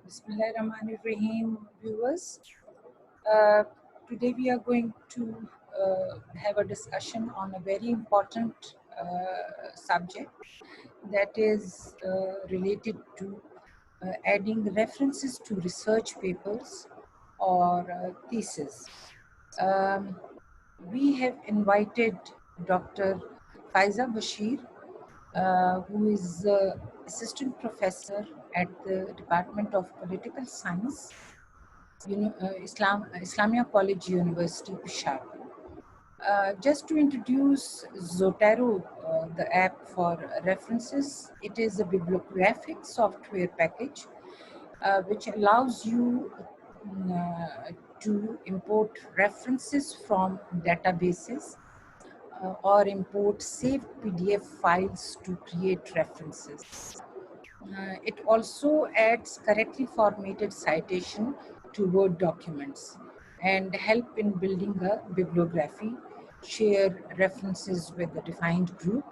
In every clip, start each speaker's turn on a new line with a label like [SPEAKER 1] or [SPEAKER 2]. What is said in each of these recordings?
[SPEAKER 1] Bismillahirrahmanirrahim, viewers. Uh, Today we are going to have a discussion on a very important subject that is related to adding references to research papers or thesis. Um, we have invited Dr. Faiza Bashir, who is assistant professor at the Department of Political Science, Islamia College University, Peshawar. Just to introduce Zotero, the app for references, it is a bibliographic software package which allows you to import references from databases or import saved PDF files to create references. It also adds correctly formatted citation to Word documents and help in building a bibliography, share references with a defined group.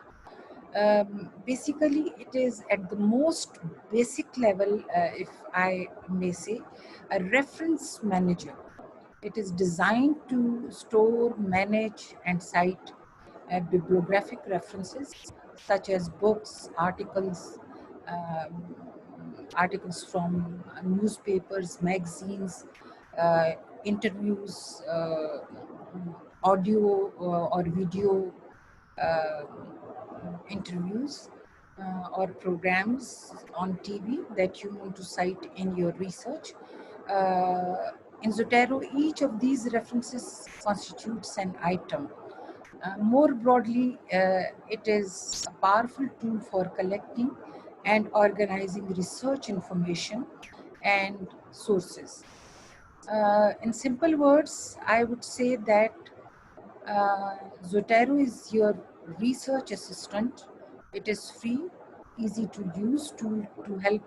[SPEAKER 1] Basically, it is at the most basic level, if I may say, a reference manager. It is designed to store, manage, and cite bibliographic references such as books, articles from newspapers, magazines, uh, interviews, audio or video uh, interviews or programs on TV that you want to cite in your research. In Zotero, each of these references constitutes an item. More broadly, it is a powerful tool for collecting and organizing research information and sources. In simple words, I would say that Zotero is your research assistant. It is free, easy to use tool to help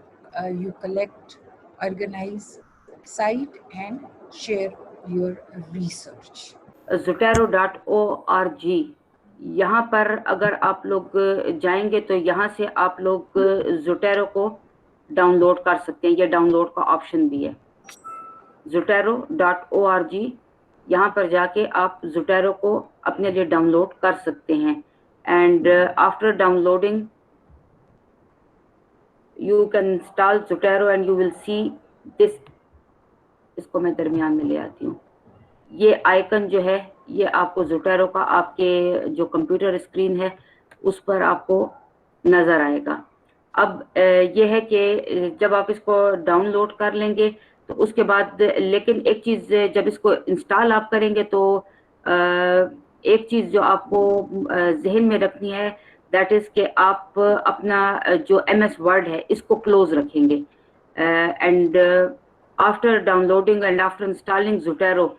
[SPEAKER 1] you collect, organize, cite, and share your research.
[SPEAKER 2] zotero.org यहाँ पर अगर आप लोग जाएंगे तो यहाँ से आप लोग Zotero को डाउनलोड कर सकते हैं। ये डाउनलोड का ऑप्शन भी है। zotero.org यहाँ पर जाके आप Zotero को अपने लिए डाउनलोड कर सकते हैं। And after downloading you can install Zotero and you will see this। इसको मैं दरमियान में ले आती हूँ। ये आइकन जो है ये आपको Zotero का आपके जो कंप्यूटर स्क्रीन है उस पर आपको नजर आएगा। अब ये है कि जब आप इसको डाउनलोड कर लेंगे तो उसके बाद लेकिन एक चीज जब इसको इंस्टॉल आप करेंगे तो एक चीज जो आपको जहन में रखनी है दैट इज कि आप अपना जो MS वर्ड है इसको क्लोज रखेंगे। And after downloading and after installing Zotero,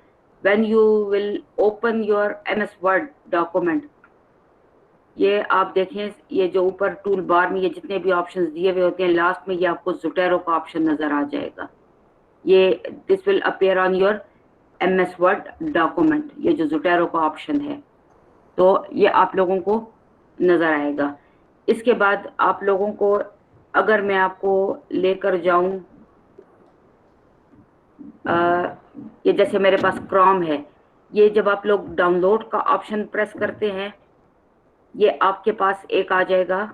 [SPEAKER 2] when you will open your MS Word document, ये आप देखें ये जो ऊपर टूल बार में ये जितने भी ऑप्शंस दिए हुए होते हैं लास्ट में ये आपको Zotero का ऑप्शन नजर आ जाएगा। ये this will appear on your MS Word document, ये जो Zotero का ऑप्शन है तो ये आप लोगों को नजर आएगा। इसके बाद आप लोगों को अगर मैं आपको लेकर जाऊं ये जैसे मेरे पास Chrome है, ये जब आप लोग डाउनलोड का ऑप्शन प्रेस करते हैं ये आपके पास एक आ जाएगा,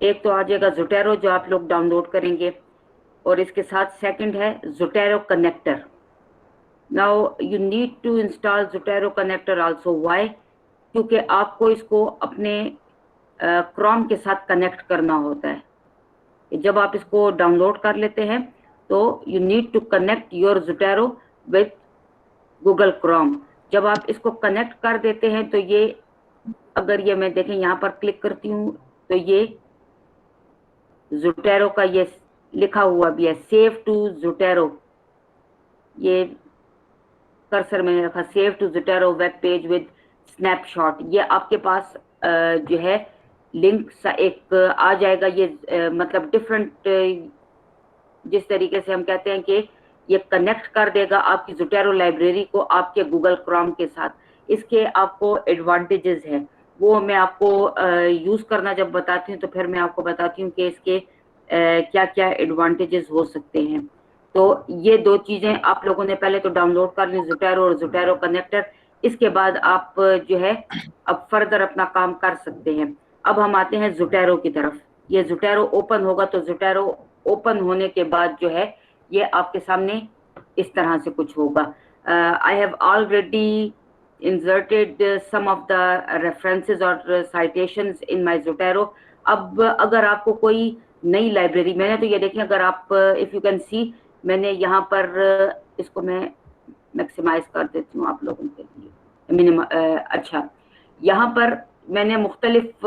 [SPEAKER 2] एक तो आ जाएगा Zotero जो आप लोग डाउनलोड करेंगे और इसके साथ सेकंड है Zotero connector. Now you need to install Zotero connector also. Why? क्योंकि आपको इसको अपने Chrome के साथ कनेक्ट करना होता है। जब आप इसको डाउनलोड कर लेते हैं तो you need to connect your Zotero with Google Chrome। जब आप इसको कनेक्ट कर देते हैं तो ये अगर ये मैं देखें यहाँ पर क्लिक करती हूँ तो ये Zotero का ये लिखा हुआ भी है सेव टू Zotero। ये कर्सर मैंने रखा save to Zotero web page with snapshot. ये आपके पास जो है लिंक सा एक आ जाएगा। ये मतलब डिफरेंट जिस तरीके से हम कहते हैं कि ये कनेक्ट कर देगा आपकी Zotero लाइब्रेरी को आपके गूगल Chrome के साथ। इसके आपको एडवांटेजेस हैं वो मैं आपको यूज करना जब बताती हूँ तो फिर मैं आपको बताती हूँ कि इसके क्या क्या एडवांटेजेस हो सकते हैं। तो ये दो चीजें आप लोगों ने पहले तो डाउनलोड कर ली, ज़ोटैरो और ज़ोटैरो कनेक्टर। इसके बाद आप जो है अब फर्दर अपना काम कर सकते हैं। अब हम आते हैं ज़ोटैरो की तरफ। ये ज़ोटैरो ओपन होगा तो ज़ोटैरो ओपन होने के बाद जो है ये आपके सामने इस तरह से कुछ होगा। I have already inserted some of the references or citations in my Zotero। अब अगर आपको कोई नई लाइब्रेरी, मैंने तो ये देखें, अगर आप इफ यू कैन सी, मैंने यहाँ पर इसको मैं मैक्सिमाइज कर देती हूँ आप लोगों के लिए मिनिमम। अच्छा, यहाँ पर मैंने मुख्तलिफ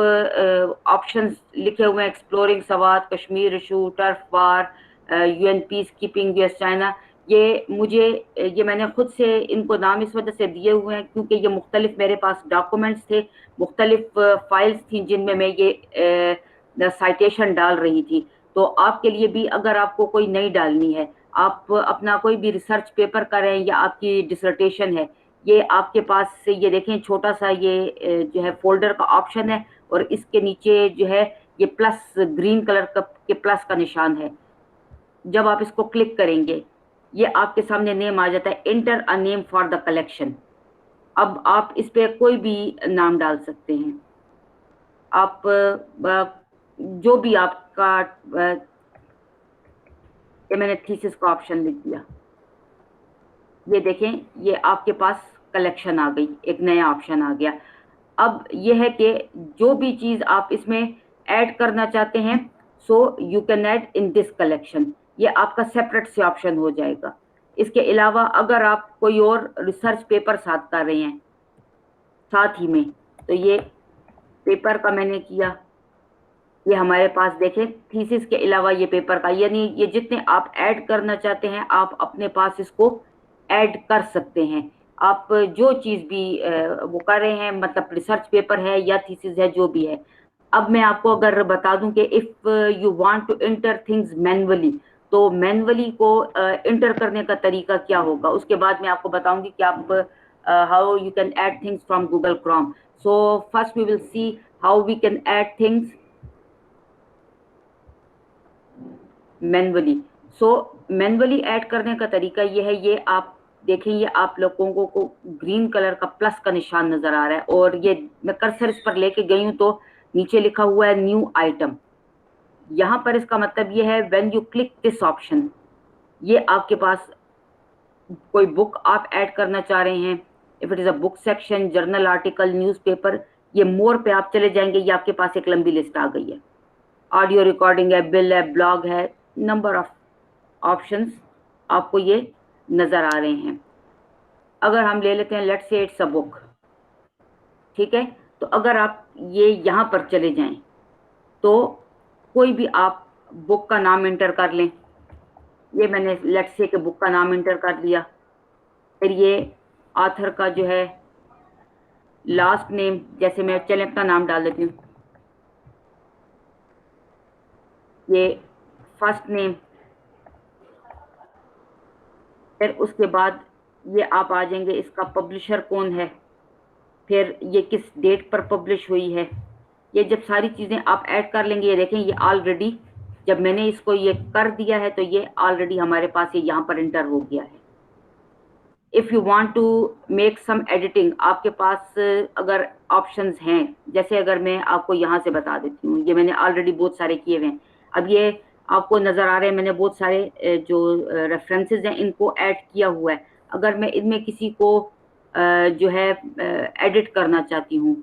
[SPEAKER 2] ऑप्शंस लिखे हुए हैं, exploring Swat, Kashmir issue, turf war, UN peace keeping, US China. ये मुझे ये मैंने खुद से इनको नाम इस वजह से दिए हुए हैं क्योंकि ये मुख्तलिफ मेरे पास डॉक्यूमेंट्स थे, मुख्तलिफ फाइल्स थी जिनमें मैं ये साइटेशन डाल रही थी। तो आपके लिए भी अगर आपको कोई नई डालनी है, आप अपना कोई भी रिसर्च पेपर करें या आपकी डिसर्टेशन है, ये आपके पास से ये देखें छोटा सा ये जो है फोल्डर का ऑप्शन है और इसके नीचे जो है ये प्लस ग्रीन कलर का के प्लस का निशान है। जब आप इसको क्लिक करेंगे ये आपके सामने नेम आ जाता है, enter a name for the collection. अब आप इस पे कोई भी नाम डाल सकते हैं। आप जो भी आपका ये मैंने थीसिस का ऑप्शन लिख दिया। ये देखें ये आपके पास कलेक्शन आ गई, एक नया ऑप्शन आ गया। अब ये है कि जो भी चीज आप इसमें ऐड करना चाहते हैं so you can add in this collection, ये आपका सेपरेट से ऑप्शन हो जाएगा। इसके अलावा अगर आप कोई और रिसर्च पेपर साथ कर रहे हैं साथ ही में, तो ये पेपर का मैंने किया, ये हमारे पास देखें थीसिस के अलावा ये पेपर का, यानी ये जितने आप ऐड करना चाहते हैं आप अपने पास इसको ऐड कर सकते हैं। आप जो चीज भी वो कर रहे हैं, मतलब रिसर्च पेपर है या थीसिस है जो भी है। अब मैं आपको अगर बता दूं कि if you want to enter things manually, तो मैनुअली को एंटर करने का तरीका क्या होगा, उसके बाद मैं आपको बताऊंगी कि आप how you can add things from Google Chrome. So first we will see how we can add things manually. So manually add करने का तरीका ये है, ये आप देखें ये आप लोगों को ग्रीन कलर का प्लस का निशान नजर आ रहा है और ये मैं कर्सर इस पर लेके गई हूं तो नीचे लिखा हुआ है न्यू आइटम। यहां पर इसका मतलब ये है when you click this option, ये आपके पास कोई बुक आप ऐड करना चाह रहे हैं, if it is a book section, journal article, newspaper, ये मोर पे आप चले जाएंगे, ये आपके पास एक लंबी लिस्ट आ गई है। ऑडियो रिकॉर्डिंग है, बिल है, ब्लॉग है, नंबर ऑफ ऑप्शंस आपको ये नजर आ रहे हैं। अगर हम ले लेते हैं let's say it's a book, ठीक है, तो अगर आप ये यहाँ पर चले जाएं तो कोई भी आप बुक का नाम एंटर कर लें। ये मैंने लेट्स से के बुक का नाम एंटर कर लिया, फिर ये ऑथर का जो है लास्ट नेम, जैसे मैं चले अपना नाम डाल देती हूँ, ये फर्स्ट नेम, फिर उसके बाद ये आप आ जाएंगे इसका पब्लिशर कौन है, फिर ये किस डेट पर पब्लिश हुई है। ये जब सारी चीज़ें आप ऐड कर लेंगे, ये देखें ये ऑलरेडी जब मैंने इसको ये कर दिया है तो ये ऑलरेडी हमारे पास ये यहाँ पर एंटर हो गया है। If you want to make some editing, आपके पास अगर ऑप्शंस हैं, जैसे अगर मैं आपको यहाँ से बता देती हूँ, ये मैंने ऑलरेडी बहुत सारे किए हुए हैं। अब ये आपको नज़र आ रहे हैं मैंने बहुत सारे जो रेफरेंसेस हैं इनको ऐड किया हुआ है। अगर मैं इनमें किसी को जो है एडिट करना चाहती हूँ,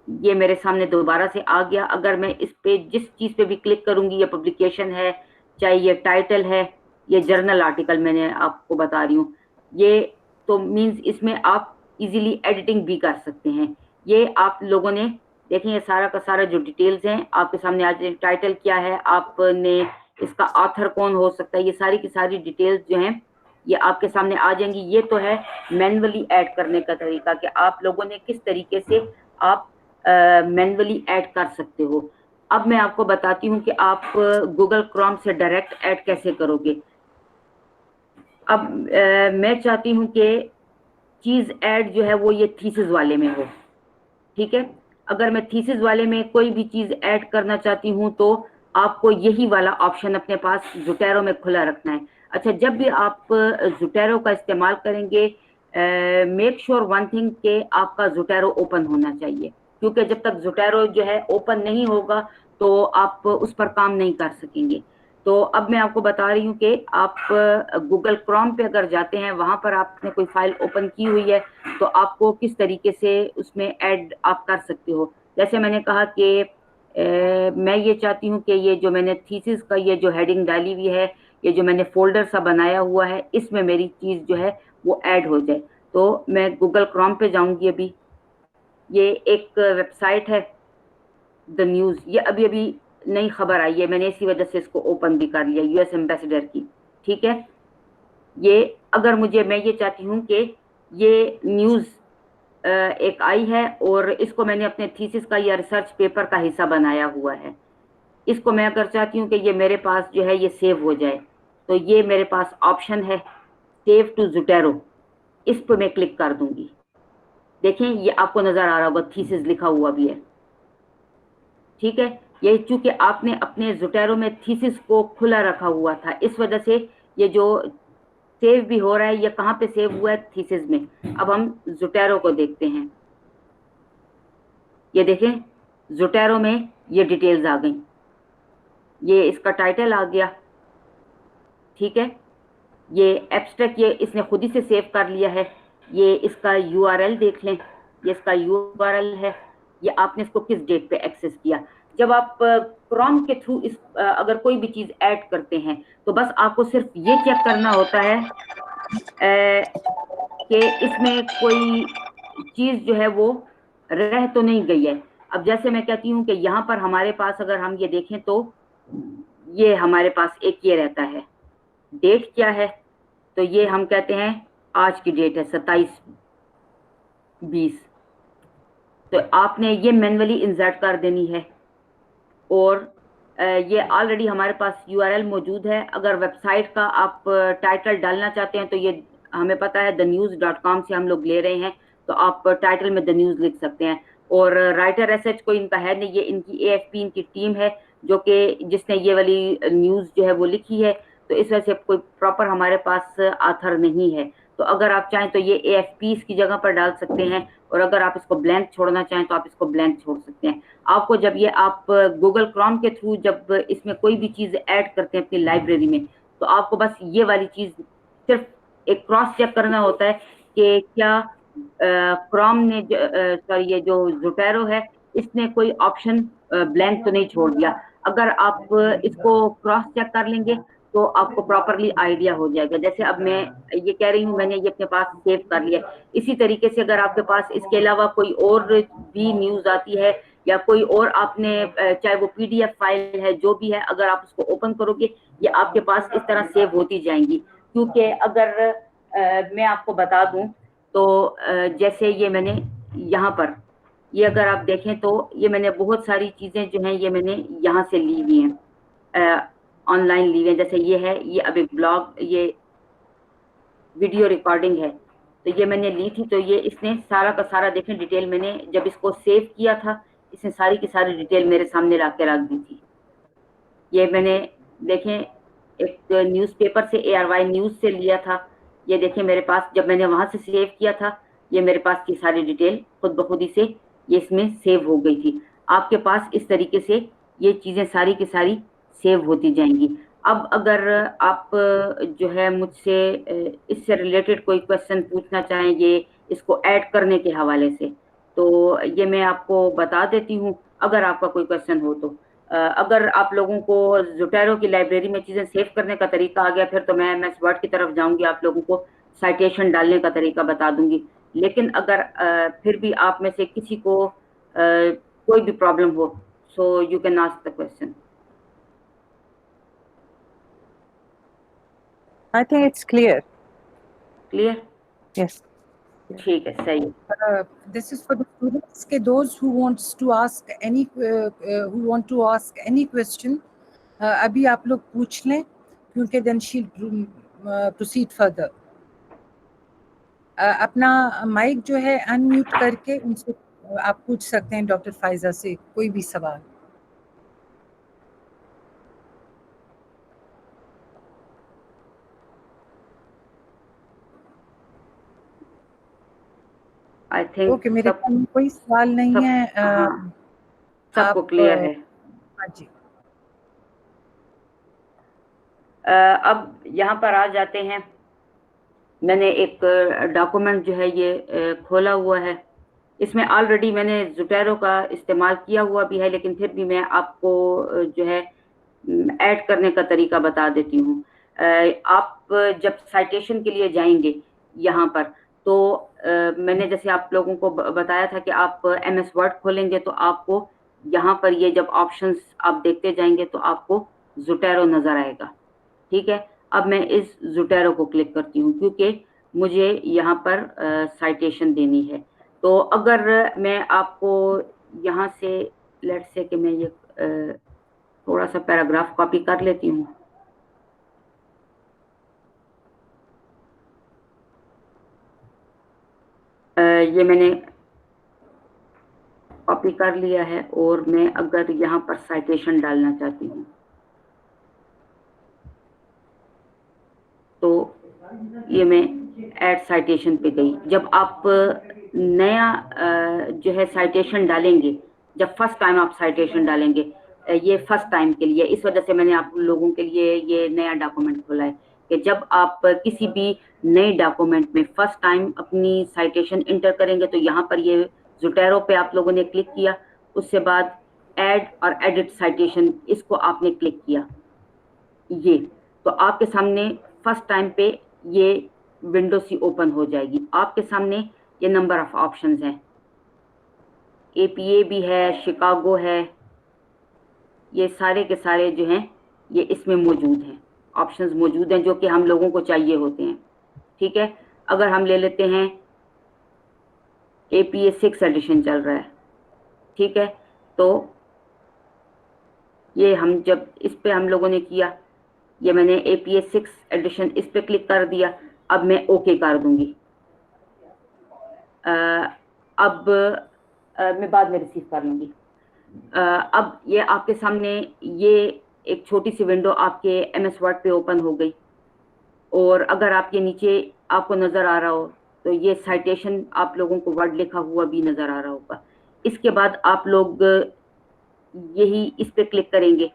[SPEAKER 2] ये मेरे सामने दोबारा से आ गया। अगर मैं इस पे जिस चीज़ पे भी क्लिक करूंगी, ये पब्लिकेशन है, चाहे ये टाइटल है, ये जर्नल आर्टिकल मैंने आपको बता रही हूँ, ये तो मींस इसमें आप इजीली एडिटिंग भी कर सकते हैं। ये आप लोगों ने देखें ये सारा का सारा जो डिटेल्स हैं आपके सामने आज, टाइटल क्या है, आपने इसका ऑथर कौन हो सकता है, ये सारी की सारी डिटेल्स जो हैं ये आपके सामने आ जाएंगी। ये तो है मैनुअली ऐड करने का तरीका कि आप लोगों ने किस तरीके से आप मैनुअली ऐड कर सकते हो। अब मैं आपको बताती हूँ कि आप गूगल क्रोम से डायरेक्ट ऐड कैसे करोगे। अब मैं चाहती हूँ कि चीज ऐड जो है वो ये थीसिस वाले में हो, ठीक है। अगर मैं थीसिस वाले में कोई भी चीज ऐड करना चाहती हूँ तो आपको यही वाला ऑप्शन अपने पास ज़ोटैरो में खुला रखना है। अच्छा, जब भी आप ज़ोटैरो का इस्तेमाल करेंगे, मेक श्योर वन थिंग के आपका ज़ोटैरो ओपन होना चाहिए, क्योंकि जब तक ज़ोटैरो जो है ओपन नहीं होगा तो आप उस पर काम नहीं कर सकेंगे। तो अब मैं आपको बता रही हूँ कि आप गूगल क्रोम पे अगर जाते हैं, वहां पर आपने कोई फाइल ओपन की हुई है, तो आपको किस तरीके से उसमें ऐड आप कर सकते हो। जैसे मैंने कहा कि मैं ये चाहती हूँ कि ये जो मैंने थीसिस का ये जो हेडिंग डाली हुई है, ये जो मैंने फोल्डर सा बनाया हुआ है, इसमें मेरी चीज जो है वो ऐड हो जाए। तो मैं गूगल क्रोम पे जाऊंगी। अभी ये एक वेबसाइट है द न्यूज, ये अभी अभी नई खबर आई है, मैंने इसी वजह से इसको ओपन भी कर लिया, यूएस एम्बेसडर की। ठीक है, ये अगर मुझे, मैं ये चाहती हूँ कि ये न्यूज एक आई है और इसको मैंने अपने थीसिस का या रिसर्च पेपर का हिस्सा बनाया हुआ है। इसको मैं अगर चाहती हूँ कि ये मेरे पास जो है ये सेव हो जाए, तो ये मेरे पास ऑप्शन है सेव टू ज़ोटैरो, इस पर मैं क्लिक कर दूंगी। देखें, ये आपको नजर आ रहा होगा, थीसिस लिखा हुआ भी है। ठीक है, ये चूंकि आपने अपने ज़ोटैरो में थीसिस को खुला रखा हुआ था, इस वजह से ये जो सेव भी हो रहा है, ये कहाँ पे सेव हुआ है, थीसिस में। अब हम ज़ोटैरो को देखते हैं। ये देखें, ज़ोटैरो में ये डिटेल्स आ गई, ये इसका टाइटल आ गया। ठीक है, ये एब्स्ट्रैक्ट ये इसने खुद ही से सेव कर लिया है। ये इसका यूआरएल देख लें, ये इसका यूआरएल है। ये आपने इसको किस डेट पे एक्सेस किया। जब आप क्रोम के थ्रू इस अगर कोई भी चीज ऐड करते हैं, तो बस आपको सिर्फ ये चेक करना होता है कि इसमें कोई चीज जो है वो रह तो नहीं गई है। अब जैसे मैं कहती हूँ कि यहाँ पर हमारे पास अगर हम ये देखें, तो ये हमारे पास एक ये रहता है, डेट क्या है, तो ये हम कहते हैं आज की डेट है 27/20। तो आपने ये मैन्युअली इंसर्ट कर देनी है। और ये ऑलरेडी हमारे पास यूआरएल मौजूद है। अगर वेबसाइट का आप टाइटल डालना चाहते हैं, तो ये हमें पता है thenews.com से हम लोग ले रहे हैं, तो आप टाइटल में द न्यूज लिख सकते हैं। और राइटर एसएच कोई इनका है नहीं, ये इनकी एएफपी इनकी टीम है जो कि जिसने ये वाली न्यूज जो है वो लिखी है। तो इस वजह से कोई प्रॉपर हमारे पास आथर नहीं है। तो अगर आप चाहें तो ये एएफपी इसकी जगह पर डाल सकते हैं, और अगर आप इसको ब्लैंक छोड़ना चाहें तो आप इसको ब्लैंक छोड़ सकते हैं। आपको जब ये आप गूगल क्रोम के थ्रू जब इसमें कोई भी चीज ऐड करते हैं अपनी लाइब्रेरी में, तो आपको बस ये वाली चीज सिर्फ एक क्रॉस चेक करना होता है कि क्या क्रोम ने सॉरी ये जो ज़ोटैरो है, इसने कोई ऑप्शन ब्लैंक तो नहीं छोड़ दिया। अगर आप इसको क्रॉस चेक कर लेंगे तो आपको प्रॉपरली आइडिया हो जाएगा। जैसे अब मैं ये कह रही हूँ, मैंने ये अपने पास सेव कर लिया। इसी तरीके से अगर आपके पास इसके अलावा कोई और भी न्यूज आती है, या कोई और आपने चाहे वो पीडीएफ फाइल है जो भी है, अगर आप उसको ओपन करोगे, ये आपके पास इस तरह सेव होती जाएंगी। क्योंकि अगर मैं आपको बता दूं, तो जैसे ये मैंने यहाँ पर, ये अगर आप देखें तो ये मैंने बहुत सारी चीजें जो हैं ये मैंने यहाँ से ली हुई हैं, ऑनलाइन ली हुई हैं। जैसे ये है, ये अब एक ब्लॉग, ये वीडियो रिकॉर्डिंग है, तो ये मैंने ली थी। तो ये इसने सारा का सारा देखें डिटेल, मैंने जब इसको सेव किया था, इसने सारी की सारी डिटेल मेरे सामने ला के रख दी थी। ये मैंने देखें एक न्यूज़पेपर से, ARY न्यूज से लिया था। ये देखें मेरे पास जब मैंने वहां से सेव किया था, ये मेरे पास की सारी डिटेल खुद ब खुद ही से ये इसमें सेव हो गई थी। आपके पास इस तरीके से ये चीजें सारी की सारी सेव होती जाएंगी। अब अगर आप जो है मुझसे इससे रिलेटेड कोई क्वेश्चन पूछना चाहें, ये इसको ऐड करने के हवाले से, तो ये मैं आपको बता देती हूँ अगर आपका कोई क्वेश्चन हो तो। अगर आप लोगों को ज़ोटैरो की लाइब्रेरी में चीजें सेव करने का तरीका आ गया, फिर तो मैं एमएस वर्ड की तरफ जाऊंगी, आप लोगों को साइटेशन डालने का तरीका बता दूंगी। लेकिन अगर फिर भी आप में से किसी को कोई भी प्रॉब्लम हो, so you can ask the question.
[SPEAKER 3] I think it's clear.
[SPEAKER 2] Clear?
[SPEAKER 3] Yes.
[SPEAKER 2] ठीक है, सही।
[SPEAKER 1] This is for the students. Those who wants to ask any question, अभी आप लोग पूछ लें, क्योंकि then she'll proceed further. अपना माइक जो है अनम्यूट करके उनसे आप पूछ सकते हैं डॉक्टर फाइजा से कोई भी सवाल।
[SPEAKER 2] आई थिंक
[SPEAKER 1] ओके, मेरे ख्याल में कोई सवाल नहीं
[SPEAKER 2] सब,
[SPEAKER 1] है।
[SPEAKER 2] हाँ, सबको
[SPEAKER 1] आप
[SPEAKER 2] क्लियर है।
[SPEAKER 1] हाँ जी।
[SPEAKER 2] अब यहाँ पर आ जाते हैं। मैंने एक डॉक्यूमेंट जो है ये खोला हुआ है। इसमें ऑलरेडी मैंने ज़ोटैरो का इस्तेमाल किया हुआ भी है, लेकिन फिर भी मैं आपको जो है ऐड करने का तरीका बता देती हूँ। आप जब साइटेशन के लिए जाएंगे यहाँ पर, तो मैंने जैसे आप लोगों को बताया था कि आप MS वर्ड खोलेंगे तो आपको यहाँ पर ये जब ऑप्शंस आप देखते जाएंगे तो आपको ज़ोटैरो नजर आएगा। ठीक है, अब मैं इस ज़ोटैरो को क्लिक करती हूँ क्योंकि मुझे यहाँ पर साइटेशन देनी है। तो अगर मैं आपको यहाँ से लेट्स से कि मैं ये थोड़ा सा पैराग्राफ कॉपी कर लेती हूँ। ये मैंने कॉपी कर लिया है और मैं अगर यहाँ पर साइटेशन डालना चाहती हूँ तो ये मैं ऐड साइटेशन पे गई। जब आप नया जो है साइटेशन डालेंगे, जब फर्स्ट टाइम आप साइटेशन डालेंगे, ये फर्स्ट टाइम के लिए, इस वजह से मैंने आप लोगों के लिए ये नया डॉक्यूमेंट खोला है कि जब आप किसी भी नए डॉक्यूमेंट में फर्स्ट टाइम अपनी साइटेशन इंटर करेंगे तो यहाँ पर ये ज़ोटैरो पे आप लोगों ने क्लिक किया, उससे बाद ऐड और एडिट साइटेशन इसको आपने क्लिक किया, ये तो आपके सामने फर्स्ट टाइम पे ये विंडो सी ओपन हो जाएगी। आपके सामने ये नंबर ऑफ ऑप्शंस हैं, APA भी है, शिकागो है, ये सारे के सारे जो हैं ये इसमें मौजूद हैं, ऑप्शंस मौजूद हैं जो कि हम लोगों को चाहिए होते हैं। ठीक है, अगर हम ले लेते हैं APA 6 एडिशन चल रहा है। ठीक है, तो ये हम जब इस पे हम लोगों ने किया, ये मैंने APA 6 एडिशन इस पे क्लिक कर दिया। अब मैं ओके कर दूंगी। अब मैं बाद में रिसीव कर लूंगी। अब ये आपके सामने ये एक छोटी सी विंडो आपके MS वर्ड पे ओपन हो गई, और अगर आपके नीचे आपको नजर आ रहा हो तो ये साइटेशन आप लोगों को वर्ड लिखा हुआ भी नजर आ रहा होगा। इसके बाद आप लोग यही इस पे क्लिक करेंगे।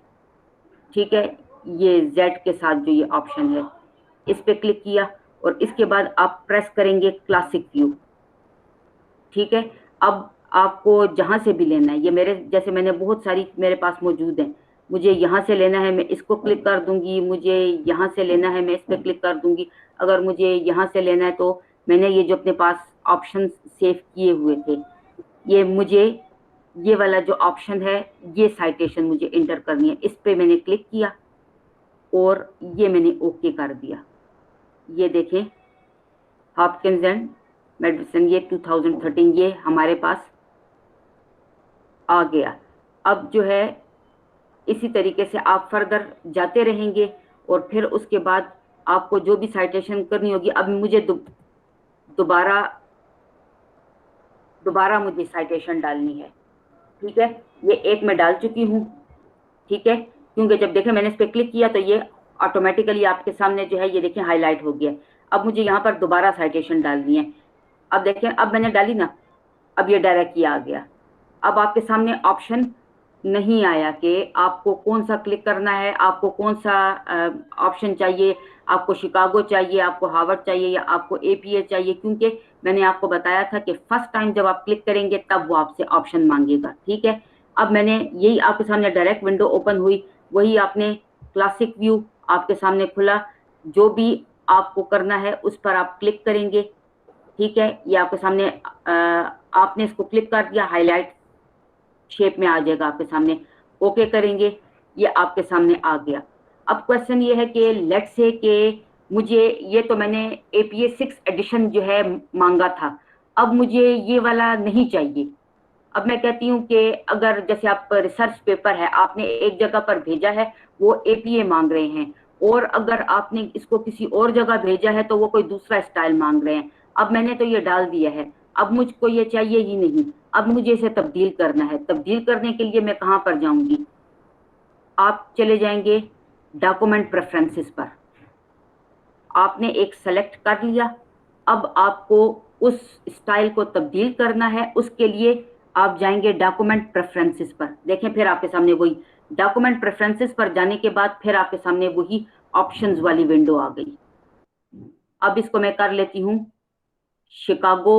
[SPEAKER 2] ठीक है, ये Z के साथ जो ये ऑप्शन है इस पे क्लिक किया और इसके बाद आप प्रेस करेंगे क्लासिक व्यू। ठीक है, अब आपको जहां से भी लेना है, ये मेरे जैसे मैंने बहुत सारी मेरे पास मौजूद है, मुझे यहाँ से लेना है मैं इसको क्लिक कर दूंगी, मुझे यहाँ से लेना है मैं इस पर क्लिक कर दूंगी। अगर मुझे यहाँ से लेना है तो मैंने ये जो अपने पास ऑप्शन सेव किए हुए थे, ये मुझे ये वाला जो ऑप्शन है ये साइटेशन मुझे इंटर करनी है, इस पे मैंने क्लिक किया और ये मैंने ओके कर दिया। ये देखें, हॉपकिंस एंड मेडिसन, ये 2013 ये हमारे पास आ गया। अब जो है इसी तरीके से आप फर्दर जाते रहेंगे और फिर उसके बाद आपको जो भी साइटेशन करनी होगी। अब मुझे दोबारा मुझे साइटेशन डालनी है। ठीक है, ये एक मैं डाल चुकी हूँ। ठीक है, क्योंकि जब देखें मैंने इस पर क्लिक किया तो ये ऑटोमेटिकली आपके सामने जो है ये देखें हाईलाइट हो गया। अब मुझे यहाँ पर दोबारा साइटेशन डालनी है। अब देखें, अब मैंने डाली ना, अब ये डायरेक्ट किया आ गया। अब आपके सामने ऑप्शन नहीं आया कि आपको कौन सा क्लिक करना है, आपको कौन सा ऑप्शन चाहिए, आपको शिकागो चाहिए, आपको हार्वर्ड चाहिए या आपको APA चाहिए, क्योंकि मैंने आपको बताया था कि फर्स्ट टाइम जब आप क्लिक करेंगे तब वो आपसे ऑप्शन मांगेगा। ठीक है, अब मैंने यही आपके सामने डायरेक्ट विंडो ओपन हुई, वही आपने क्लासिक व्यू आपके सामने खुला, जो भी आपको करना है उस पर आप क्लिक करेंगे। ठीक है, ये आपके सामने आपने इसको क्लिक कर दिया, हाईलाइट शेप में आ जाएगा आपके सामने। ओके करेंगे, ये आपके सामने आ गया। अब क्वेश्चन ये है कि लेट्स से कि मुझे ये तो मैंने APA 6 एडिशन जो है मांगा था, अब मुझे ये वाला नहीं चाहिए। अब मैं कहती हूँ कि अगर जैसे आप रिसर्च पेपर है आपने एक जगह पर भेजा है, वो APA मांग रहे हैं, और अगर आपने इसको किसी और जगह भेजा है तो वो कोई दूसरा स्टाइल मांग रहे हैं। अब मैंने तो ये डाल दिया है, अब मुझको ये चाहिए ही नहीं, अब मुझे इसे तब्दील करना है। तब्दील करने के लिए मैं कहाँ पर जाऊंगी? आप चले जाएंगे डॉक्यूमेंट प्रेफरेंसेस पर, आपने एक सेलेक्ट कर लिया। अब आपको उस स्टाइल को तब्दील करना है, उसके लिए आप जाएंगे डॉक्यूमेंट प्रेफरेंसेस पर। देखें फिर आपके सामने वही डॉक्यूमेंट प्रेफरेंसेस पर जाने के बाद फिर आपके सामने वही ऑप्शंस वाली विंडो आ गई। अब इसको मैं कर लेती हूँ Chicago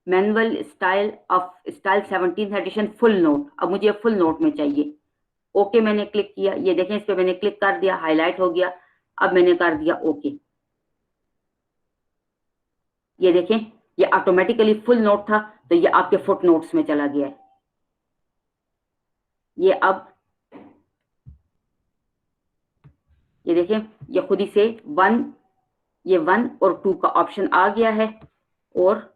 [SPEAKER 2] manual style of style 17th edition full note. अब मुझे फुल नोट में चाहिए। ओके मैंने क्लिक किया, ये देखें इस पे मैंने क्लिक कर दिया, हाईलाइट हो गया। अब मैंने कर दिया ओके। ये देखें ये ऑटोमेटिकली फुल नोट था तो ये आपके फुट नोट्स में चला गया है। ये अब ये देखें ये खुद ही से 1 और 2 का ऑप्शन आ गया है और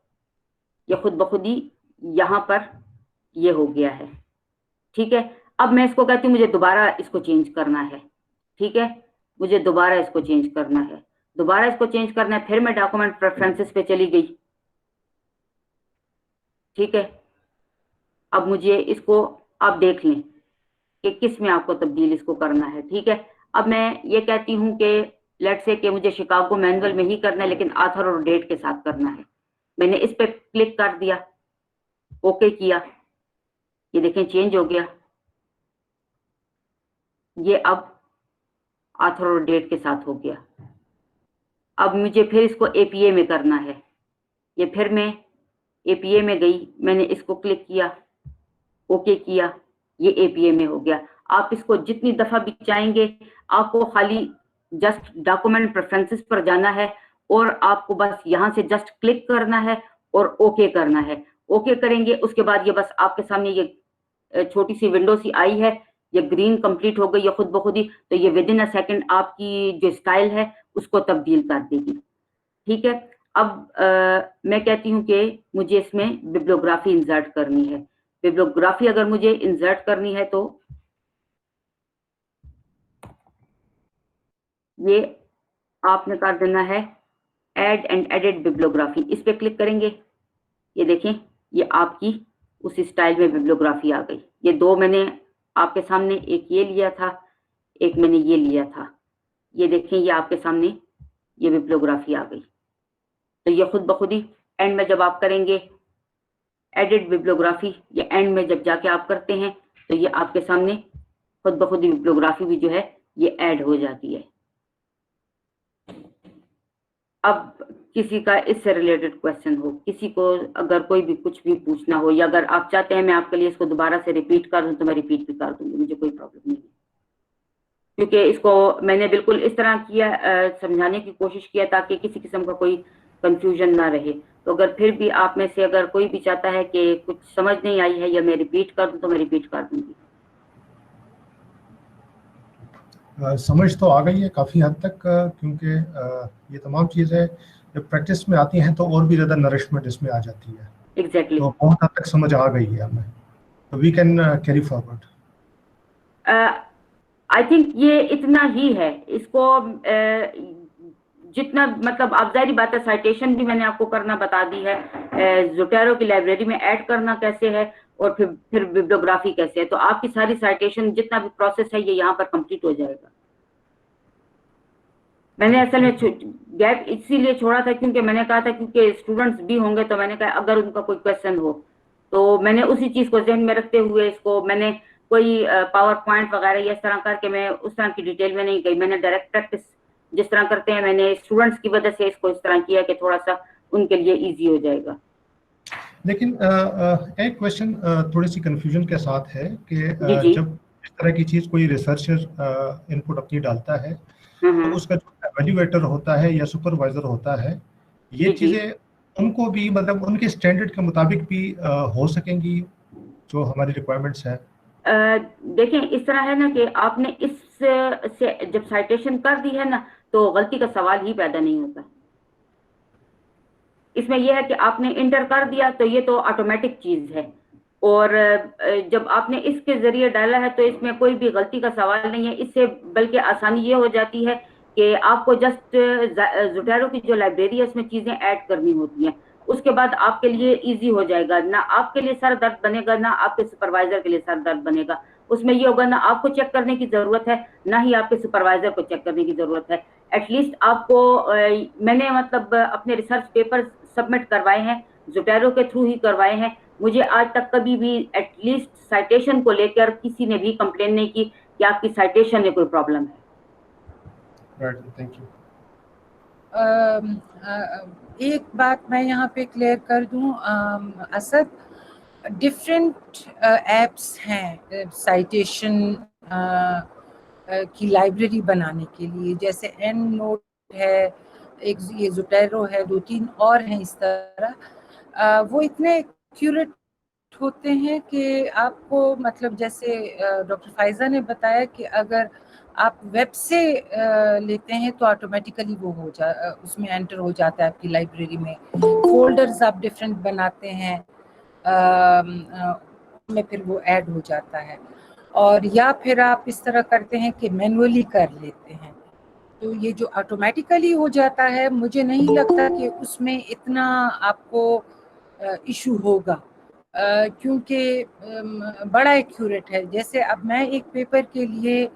[SPEAKER 2] ये खुद ब खुद ही यहां पर ये हो गया है। ठीक है, अब मैं इसको कहती हूँ मुझे दोबारा इसको चेंज करना है। ठीक है, मुझे दोबारा इसको चेंज करना है। दोबारा इसको चेंज करना है, फिर मैं डॉक्यूमेंट प्रेफरेंसेस पे चली गई। ठीक है, अब मुझे इसको आप देख लें कि किस में आपको तब्दील इसको करना है। ठीक है, अब मैं ये कहती हूँ कि लेट्स से कि मुझे शिकागो मैनुअल में ही करना है लेकिन ऑथर और डेट के साथ करना है। मैंने इस पे क्लिक कर दिया, ओके किया, ये देखें चेंज हो गया। ये अब ऑथर और डेट के साथ हो गया। अब मुझे फिर इसको एपीए में करना है। ये फिर मैं एपीए में गई, मैंने इसको क्लिक किया, ओके किया, ये एपीए में हो गया। आप इसको जितनी दफा भी चाहेंगे, आपको खाली जस्ट डॉक्यूमेंट प्रेफरेंसेस पर जाना है और आपको बस यहां से जस्ट क्लिक करना है और ओके करना है। ओके करेंगे उसके बाद ये बस आपके सामने ये छोटी सी विंडो सी आई है, ये ग्रीन कंप्लीट हो गई है खुद ब खुद ही। तो ये विद इन अ सेकेंड आपकी जो स्टाइल है उसको तब्दील कर देगी। ठीक है, अब मैं कहती हूँ कि मुझे इसमें बिब्लियोग्राफी इंसर्ट करनी है। बिब्लियोग्राफी अगर मुझे इंसर्ट करनी है तो ये आपने कर देना है ऐड एंड एडिट बिब्लियोग्राफी। इस पे क्लिक करेंगे, ये देखें ये आपकी उस स्टाइल में बिब्लियोग्राफी आ गई। ये दो मैंने आपके सामने, एक ये लिया था, एक मैंने ये लिया था। ये देखें ये आपके सामने ये बिब्लियोग्राफी आ गई। तो ये खुद ब खुद ही एंड में जब आप करेंगे एडिट बिब्लियोग्राफी, ये एंड में जब जाके आप करते हैं तो ये आपके सामने खुद ब खुद ही बिब्लियोग्राफी भी जो है ये ऐड हो जाती है। अब किसी का इससे रिलेटेड क्वेश्चन हो, किसी को अगर कोई भी कुछ भी पूछना हो, या अगर आप चाहते हैं मैं आपके लिए इसको दोबारा से रिपीट कर दूं तो मैं रिपीट भी कर दूंगी, मुझे कोई प्रॉब्लम नहीं है। क्योंकि इसको मैंने बिल्कुल इस तरह किया, समझाने की कोशिश किया ताकि किसी किस्म का कोई कंफ्यूजन ना रहे। तो अगर फिर भी आप में से अगर कोई भी चाहता है कि कुछ समझ नहीं आई है या मैं रिपीट कर दूं तो मैं रिपीट कर दूंगी।
[SPEAKER 4] समझ तो आ गई है काफ़ी हद तक, क्योंकि ये तमाम चीज़ें जब प्रैक्टिस में आती हैं तो और भी ज़्यादा नरिशमेंट इसमें आ जाती है।
[SPEAKER 2] एग्जैक्टली,
[SPEAKER 4] तो बहुत हद तक समझ आ गई है हमें, तो we can carry forward.
[SPEAKER 2] I think ये इतना ही है। इसको जितना मतलब आप जाहिर बात है साइटेशन भी मैंने आपको करना बता दी है, ज़ोटेरो की लाइब्रेरी में ऐड करना कैसे है और फिर बिब्लियोग्राफी कैसे है। तो आपकी सारी साइटेशन जितना भी प्रोसेस है ये यहाँ पर कंप्लीट हो जाएगा। मैंने असल में गैप इसीलिए छोड़ा था क्योंकि मैंने कहा था क्योंकि स्टूडेंट्स भी होंगे, तो मैंने कहा अगर उनका कोई क्वेश्चन हो तो मैंने उसी चीज को ध्यान में रखते हुए इसको मैंने कोई पावर पॉइंट वगैरह या इस तरह करके मैं उस तरह की डिटेल में नहीं गई। मैंने डायरेक्ट प्रैक्टिस जिस तरह करते हैं मैंने स्टूडेंट्स की वजह से इसको इस तरह किया कि थोड़ा सा उनके लिए इजी हो जाएगा।
[SPEAKER 4] लेकिन एक क्वेश्चन थोड़ी सी कंफ्यूजन के साथ है कि
[SPEAKER 2] जी।
[SPEAKER 4] जब इस तरह की चीज कोई रिसर्चर इनपुट अपनी डालता है तो उसका जो एवेल्युएटर होता है या सुपरवाइजर होता है, ये चीजें उनको भी मतलब उनके स्टैंडर्ड के मुताबिक भी हो सकेंगी जो हमारी रिक्वायरमेंट्स है?
[SPEAKER 2] देखें इस तरह है ना कि आपने इस से जब साइटेशन कर दी है ना तो गलती का सवाल ही पैदा नहीं होता। इसमें यह है कि आपने इंटर कर दिया तो ये तो ऑटोमेटिक चीज है, और जब आपने इसके जरिए डाला है तो इसमें कोई भी गलती का सवाल नहीं है। इससे बल्कि आसानी ये हो जाती है कि आपको जस्ट ज़ोटेरो की जो लाइब्रेरी है उसमें चीजें ऐड करनी होती हैं, उसके बाद आपके लिए इजी हो जाएगा। ना आपके लिए सर दर्द बनेगा ना आपके सुपरवाइजर के लिए सर दर्द बनेगा। उसमें ये होगा ना आपको चेक करने की जरूरत है ना ही आपके सुपरवाइजर को चेक करने की जरूरत है। एटलीस्ट आपको मैंने मतलब अपने रिसर्च पेपर सबमिट करवाए हैं, ज़ोटैरो के थ्रू ही करवाए हैं। मुझे आज तक कभी भी एटलीस्ट साइटेशन को लेकर किसी ने भी कंप्लेन नहीं की कि आपकी साइटेशन में कोई प्रॉब्लम है।
[SPEAKER 4] Right, thank you.
[SPEAKER 1] एक बात मैं यहाँ पे क्लियर कर दूँ असद, डिफरेंट एप्स हैं साइटेशन की लाइब्रेरी बनाने के लिए, जैसे एंड नोट है, एक ये ज़ोटैरो है, 2-3 और हैं इस तरह। वो इतने एक्यूरेट होते हैं कि आपको मतलब जैसे डॉक्टर फाइजा ने बताया कि अगर आप वेब से लेते हैं तो ऑटोमेटिकली वो उसमें एंटर हो जाता है आपकी लाइब्रेरी में। फोल्डर्स आप डिफरेंट बनाते हैं, में फिर वो ऐड हो जाता है, और या फिर आप इस तरह करते हैं कि मैनुअली कर लेते हैं। तो ये जो ऑटोमेटिकली हो जाता है, मुझे नहीं लगता कि उसमें इतना आपको इशू होगा, क्योंकि बड़ा एक्यूरेट है। जैसे अब मैं एक पेपर के लिए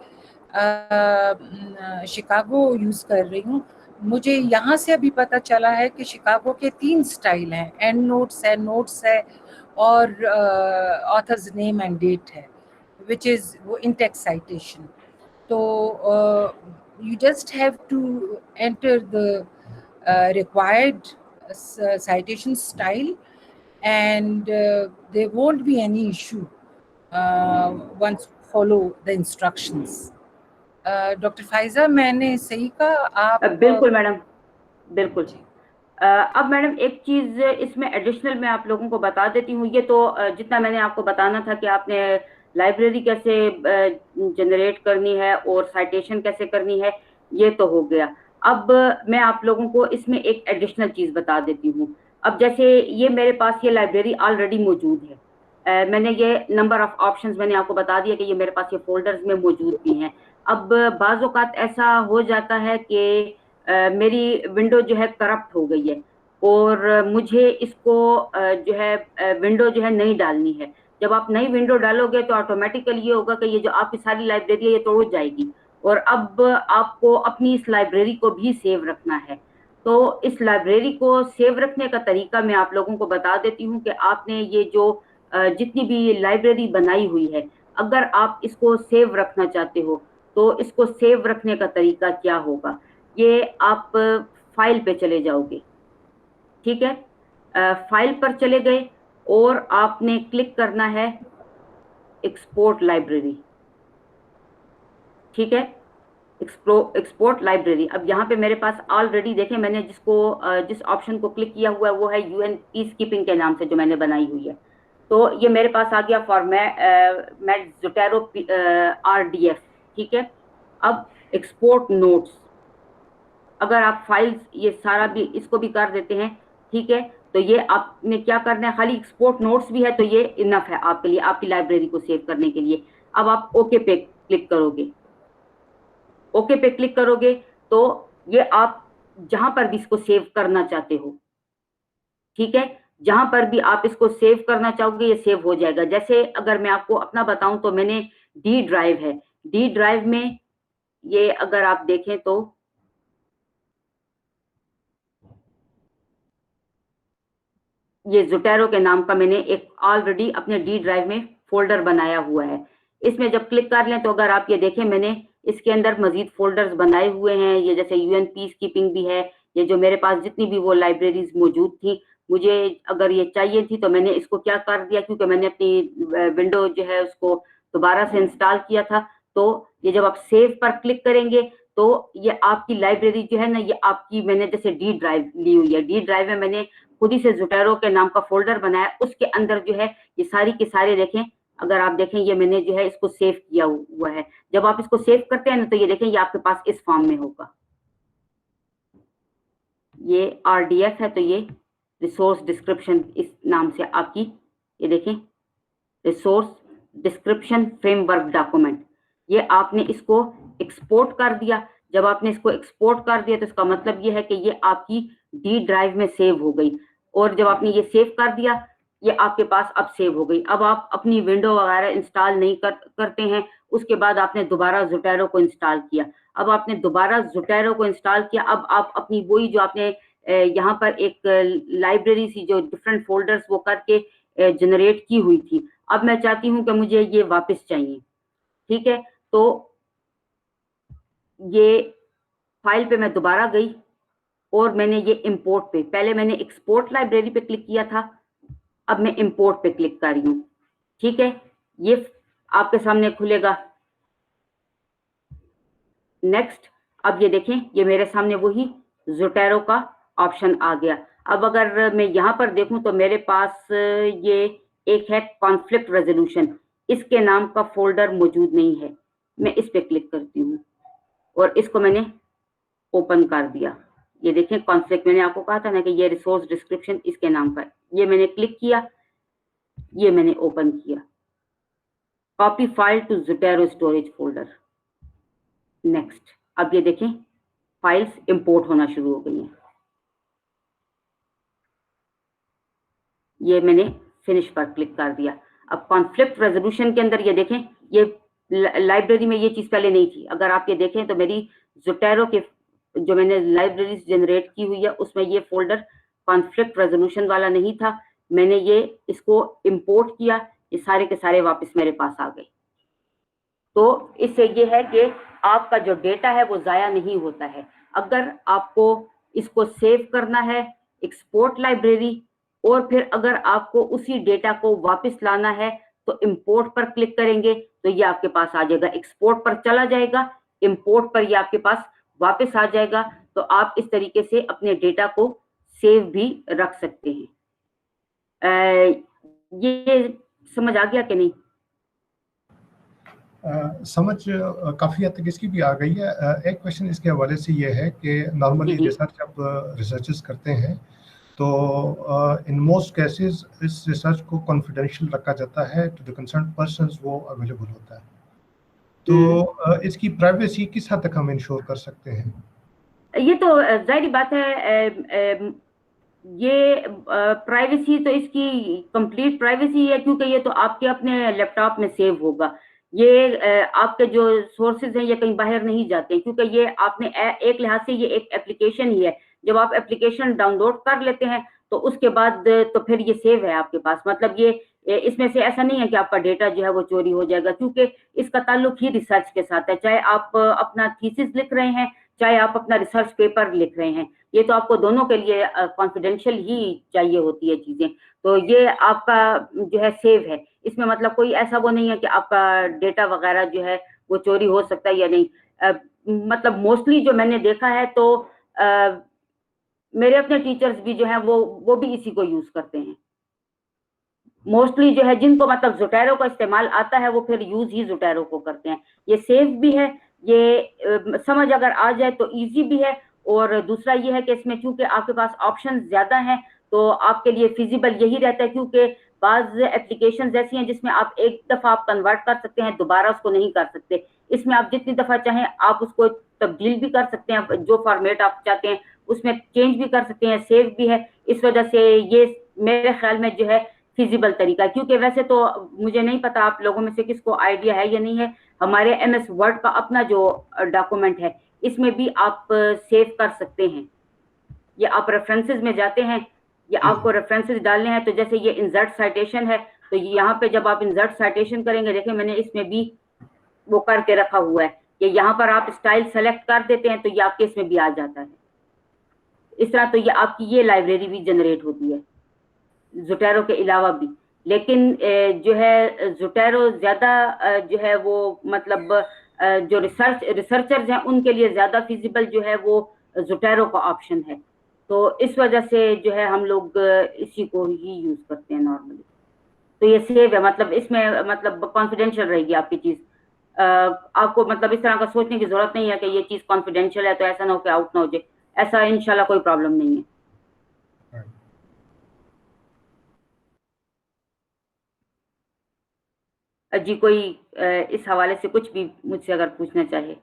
[SPEAKER 1] शिकागो यूज़ कर रही हूँ, मुझे यहाँ से अभी पता चला है कि शिकागो के 3 स्टाइल हैं, एंड नोट्स है और ऑथर्स नेम एंड डेट है, विच इज़ वो इन टेक्स्ट साइटेशन। तो you just have to enter the required citation style, and there won't be any issue once you follow the instructions. Doctor Pfizer, मैंने सही कहा? आप
[SPEAKER 2] बिल्कुल मैडम, बिल्कुल। अब मैडम एक चीज इसमें एडिशनल मैं आप लोगों को बता देती हूँ। ये तो जितना मैंने आपको बताना था कि आपने लाइब्रेरी कैसे जनरेट करनी है और साइटेशन कैसे करनी है, ये तो हो गया। अब मैं आप लोगों को इसमें एक एडिशनल चीज बता देती हूँ। अब जैसे ये मेरे पास ये लाइब्रेरी ऑलरेडी मौजूद है, मैंने ये नंबर ऑफ ऑप्शंस मैंने आपको बता दिया कि ये मेरे पास ये फोल्डर्स में मौजूद भी हैं। अब बाज़ औक़ात ऐसा हो जाता है कि मेरी विंडो जो है करप्ट हो गई है और मुझे इसको जो है विंडो जो है नई डालनी है। जब आप नई विंडो डालोगे तो ऑटोमेटिकली ये होगा कि ये जो आपकी सारी लाइब्रेरी है ये तोड़ जाएगी, और अब आपको अपनी इस लाइब्रेरी को भी सेव रखना है। तो इस लाइब्रेरी को सेव रखने का तरीका मैं आप लोगों को बता देती हूँ कि आपने ये जो जितनी भी लाइब्रेरी बनाई हुई है, अगर आप इसको सेव रखना चाहते हो तो इसको सेव रखने का तरीका क्या होगा। ये आप फाइल पे चले जाओगे, ठीक है, फाइल पर चले गए और आपने क्लिक करना है एक्सपोर्ट लाइब्रेरी, ठीक है, एक्सपोर्ट लाइब्रेरी। अब यहाँ पे मेरे पास ऑलरेडी देखें मैंने जिस ऑप्शन को क्लिक किया हुआ है वो है यूएन पीसकीपिंग के नाम से जो मैंने बनाई हुई है। तो ये मेरे पास आ गया फॉर्मेट ज़ोटैरो RDF, ठीक है। अब एक्सपोर्ट नोट्स, अगर आप फाइल्स ये सारा भी इसको भी कर देते हैं, ठीक है, तो ये आपने क्या करना है, खाली एक्सपोर्ट नोट्स भी है तो ये इनफ है आपके लिए, आपकी लाइब्रेरी को सेव करने के लिए। अब आप ओके पे क्लिक करोगे, ओके पे क्लिक करोगे तो ये आप जहां पर भी इसको सेव करना चाहते हो, ठीक है, जहां पर भी आप इसको सेव करना चाहोगे ये सेव हो जाएगा। जैसे अगर मैं आपको अपना बताऊं तो मैंने डी ड्राइव है, डी ड्राइव में ये अगर आप देखें तो ये ज़ोटैरो के नाम का मैंने एक ऑलरेडी अपने डी ड्राइव में फोल्डर बनाया हुआ है। इसमें जब क्लिक कर लें तो अगर आप ये देखें मैंने इसके अंदर मजीद फोल्डर्स बनाए हुए हैं। ये जैसे यूएन पीसकीपिंग भी है, ये जो मेरे पास जितनी भी वो लाइब्रेरीज मौजूद थी, मुझे अगर ये चाहिए थी तो मैंने इसको क्या कर दिया, क्योंकि मैंने अपनी विंडो जो है उसको दोबारा से इंस्टॉल किया था। तो ये जब आप सेव पर क्लिक करेंगे तो ये आपकी लाइब्रेरी जो है ना, ये आपकी मैंने जैसे डी ड्राइव ली हुई है, डी ड्राइव में मैंने खुद ही से ज़ोटैरो के नाम का फोल्डर बनाया, उसके अंदर जो है ये सारी के सारे देखें, अगर आप देखें ये मैंने जो है इसको सेव किया हुआ है। जब आप इसको सेव करते हैं ना तो ये देखें ये आपके पास इस फॉर्म में होगा, ये RDF है तो ये रिसोर्स डिस्क्रिप्शन इस नाम से आपकी, ये देखें रिसोर्स डिस्क्रिप्शन फ्रेमवर्क डॉक्यूमेंट, ये आपने इसको एक्सपोर्ट कर दिया। जब आपने इसको एक्सपोर्ट कर दिया तो इसका मतलब ये है कि ये आपकी डी ड्राइव में सेव हो गई, और जब आपने ये सेव कर दिया ये आपके पास अब सेव हो गई। अब आप अपनी विंडो वगैरह इंस्टॉल नहीं करते हैं, उसके बाद आपने दोबारा ज़ोटैरो को इंस्टॉल किया। अब आपने दोबारा ज़ोटैरो को इंस्टॉल किया, अब आप अपनी वही जो आपने यहाँ पर एक लाइब्रेरी सी जो डिफरेंट फोल्डर्स वो करके जनरेट की हुई थी, अब मैं चाहती हूँ कि मुझे ये वापस चाहिए। ठीक है, तो ये फाइल पे मैं दोबारा गई और मैंने ये इंपोर्ट पे, पहले मैंने एक्सपोर्ट लाइब्रेरी पे क्लिक किया था, अब मैं इंपोर्ट पे क्लिक कर रही हूँ। ठीक है, ये आपके सामने खुलेगा। नेक्स्ट, अब ये देखें, ये मेरे सामने वही ज़ोटैरो का ऑप्शन आ गया। अब अगर मैं यहाँ पर देखूं तो मेरे पास ये एक है कॉन्फ्लिक्ट रेजोल्यूशन, इसके नाम का फोल्डर मौजूद नहीं है। मैं इस पे क्लिक करती हूँ और इसको मैंने ओपन कर दिया। ये देखें कॉन्फ्लिक्ट, मैंने आपको कहा था ना कि ये रिसोर्स डिस्क्रिप्शन इसके नाम का है। ये मैंने क्लिक किया, ये मैंने ओपन किया। Copy file to Zotero storage folder. Next, अब ये देखें फाइल्स इंपोर्ट होना शुरू हो गई हैं। ये मैंने फिनिश पर क्लिक कर दिया। अब कॉन्फ्लिक्ट रेजोल्यूशन के अंदर ये देखें, ये लाइब्रेरी में ये चीज पहले नहीं थी। अगर आप ये देखें तो मेरी ज़ोटैरो के जो मैंने लाइब्रेरी जनरेट की हुई है उसमें ये फोल्डर कॉन्फ्लिक्ट रेजोल्यूशन वाला नहीं था। मैंने ये इसको इंपोर्ट किया, ये सारे के सारे वापस मेरे पास आ गए। तो इससे ये है कि आपका जो डेटा है वो जाया नहीं होता है। अगर आपको इसको सेव करना है एक्सपोर्ट लाइब्रेरी, और फिर अगर आपको उसी डेटा को वापस लाना है तो इंपोर्ट पर क्लिक करेंगे तो ये आपके पास आ जाएगा, एक्सपोर्ट पर चला जाएगा, इंपोर्ट पर ये आपके पास वापस आ जाएगा। तो आप इस तरीके से अपने डेटा को सेव भी रख सकते हैं। ये समझ आ गया कि नहीं?
[SPEAKER 4] समझ काफ़ी हद तक इसकी भी आ गई है। एक क्वेश्चन इसके हवाले से ये है कि नॉर्मली रिसर्च जब रिसर्चेस करते हैं तो इन मोस्ट केसेस इस रिसर्च को कॉन्फिडेंशियल रखा जाता है, टू द कंसर्न पर्संस वो अवेलेबल होता है। तो इसकी प्राइवेसी किस हद तक हम इंश्योर कर सकते हैं?
[SPEAKER 2] ये तो जाहिर बात है, ये प्राइवेसी तो इसकी कंप्लीट प्राइवेसी है, क्योंकि ये तो आपके अपने लैपटॉप में सेव होगा। ये आपके जो सोर्सेज हैं ये कहीं बाहर नहीं जाते, क्योंकि ये आपने एक लिहाज से ये एक एप्लीकेशन ही है। जब आप एप्लीकेशन डाउनलोड कर लेते हैं तो उसके बाद तो फिर ये सेव है आपके पास। मतलब ये इसमें से ऐसा नहीं है कि आपका डेटा जो है वो चोरी हो जाएगा, क्योंकि इसका ताल्लुक ही रिसर्च के साथ है। चाहे आप अपना थीसिस लिख रहे हैं, चाहे आप अपना रिसर्च पेपर लिख रहे हैं, ये तो आपको दोनों के लिए कॉन्फिडेंशियल ही चाहिए होती है चीजें। तो ये आपका जो है सेव है, इसमें मतलब कोई ऐसा वो नहीं है कि आपका डेटा वगैरह जो है वो चोरी हो सकता है या नहीं। मतलब मोस्टली जो मैंने देखा है तो मेरे अपने टीचर्स भी जो है वो भी इसी को यूज करते हैं। मोस्टली जो है जिनको मतलब ज़ोटैरो का इस्तेमाल आता है वो फिर यूज ही ज़ोटैरो को करते हैं। ये सेफ भी है, ये समझ अगर आ जाए तो इजी भी है। और दूसरा ये है कि इसमें चूंकि आपके पास ऑप्शन ज्यादा हैं तो आपके लिए फिजिबल यही रहता है, क्योंकि बाज एप्लीकेशन ऐसी हैं जिसमें आप एक दफा आप कन्वर्ट कर सकते हैं, दोबारा उसको नहीं कर सकते। इसमें आप जितनी दफा चाहें आप उसको तब्दील भी कर सकते हैं, जो फॉर्मेट आप चाहते हैं उसमें चेंज भी कर सकते हैं, सेव भी है। इस वजह से ये मेरे ख्याल में जो है फिजिबल तरीका है। क्योंकि वैसे तो मुझे नहीं पता आप लोगों में से किसको आइडिया है या नहीं है, हमारे MS वर्ड का अपना जो डॉक्यूमेंट है इसमें भी आप सेव कर सकते हैं। ये आप रेफरेंसेस में जाते हैं, ये आपको रेफरेंसेस डालने हैं, तो जैसे ये इंसर्ट साइटेशन है तो यहाँ पे जब आप इंसर्ट साइटेशन करेंगे, देखिए मैंने इसमें भी वो करके रखा हुआ है कि यहाँ पर आप स्टाइल सेलेक्ट कर देते हैं तो ये आपके इसमें भी आ जाता है। इस तरह तो ये आपकी ये लाइब्रेरी भी जनरेट होती है ज़ोटैरो के अलावा भी। लेकिन जो है ज़ोटैरो ज्यादा जो है वो मतलब जो रिसर्चर्स हैं उनके लिए ज्यादा फिजिबल जो है वो ज़ोटैरो का ऑप्शन है। तो इस वजह से जो है हम लोग इसी को ही यूज करते हैं नॉर्मली। तो ये सेव है, मतलब इसमें मतलब कॉन्फिडेंशियल रहेगी आपकी चीज। आपको मतलब इस तरह का सोचने की जरूरत नहीं है कि ये चीज कॉन्फिडेंशियल है तो ऐसा ना हो कि आउट ना हो जाए, ऐसा इंशाल्लाह कोई प्रॉब्लम नहीं है। जी कोई इस हवाले से कुछ भी मुझसे अगर पूछना चाहे।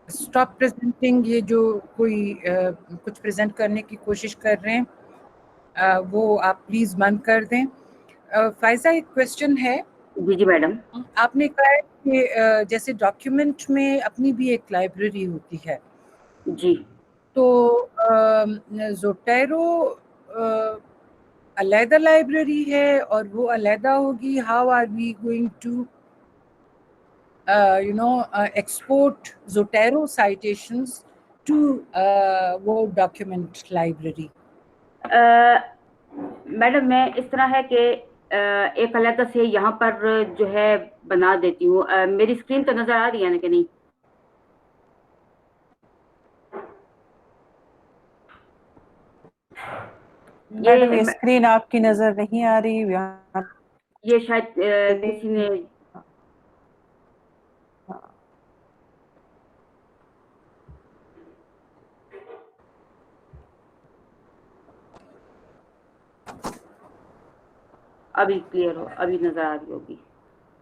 [SPEAKER 1] स्टॉप प्रेजेंटिंग, ये जो कोई कुछ प्रेजेंट करने की कोशिश कर रहे हैं वो आप प्लीज बंद कर दें। फायजा, एक क्वेश्चन है।
[SPEAKER 2] जी जी मैडम।
[SPEAKER 1] आपने कहा है कि जैसे डॉक्यूमेंट में अपनी भी एक लाइब्रेरी होती है,
[SPEAKER 2] जी,
[SPEAKER 1] तो ज़ोटैरो अलहदा लाइब्रेरी है और वो अलहदा होगी। How are we going to export Zotero citations to वो डॉक्यूमेंट लाइब्रेरी?
[SPEAKER 2] मैडम मैं इस तरह है कि एक अलग से यहाँ पर जो है बना देती हूँ। मेरी स्क्रीन तो नजर आ रही है ना कि नहीं?
[SPEAKER 3] मैडम ये स्क्रीन आपकी नजर नहीं आ रही यहाँ।
[SPEAKER 2] ये शायद किसी ने अभी क्लियर हो, अभी नजर आ रही होगी।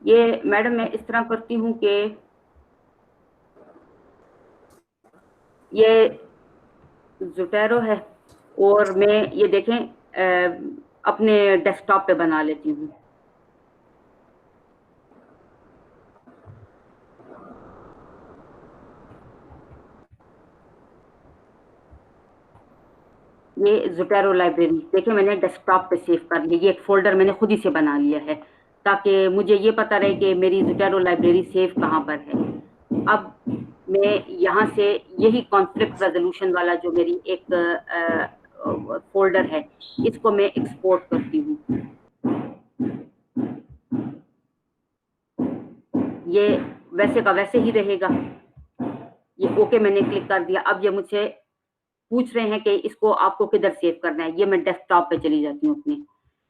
[SPEAKER 2] ये मैडम मैं इस तरह करती हूँ कि ये ज़ोटैरो है और मैं ये देखें अपने डेस्कटॉप पे बना लेती हूँ। ये ज़ोटैरो लाइब्रेरी देखिए मैंने डेस्कटॉप पे सेव कर लिया। ये एक फोल्डर मैंने खुद ही से बना लिया है ताकि मुझे ये पता रहे कि मेरी ज़ोटैरो लाइब्रेरी सेव कहाँ पर है। अब मैं यहाँ से यही कॉन्फ्लिक्ट रेजोल्यूशन वाला जो मेरी एक फोल्डर है इसको मैं एक्सपोर्ट करती हूँ। ये वैसे का वैसे ही रहेगा। ये ओके मैंने क्लिक कर दिया। अब ये मुझसे पूछ रहे हैं कि इसको आपको किधर सेव करना है। ये मैं डेस्कटॉप पे चली जाती हूँ। अपने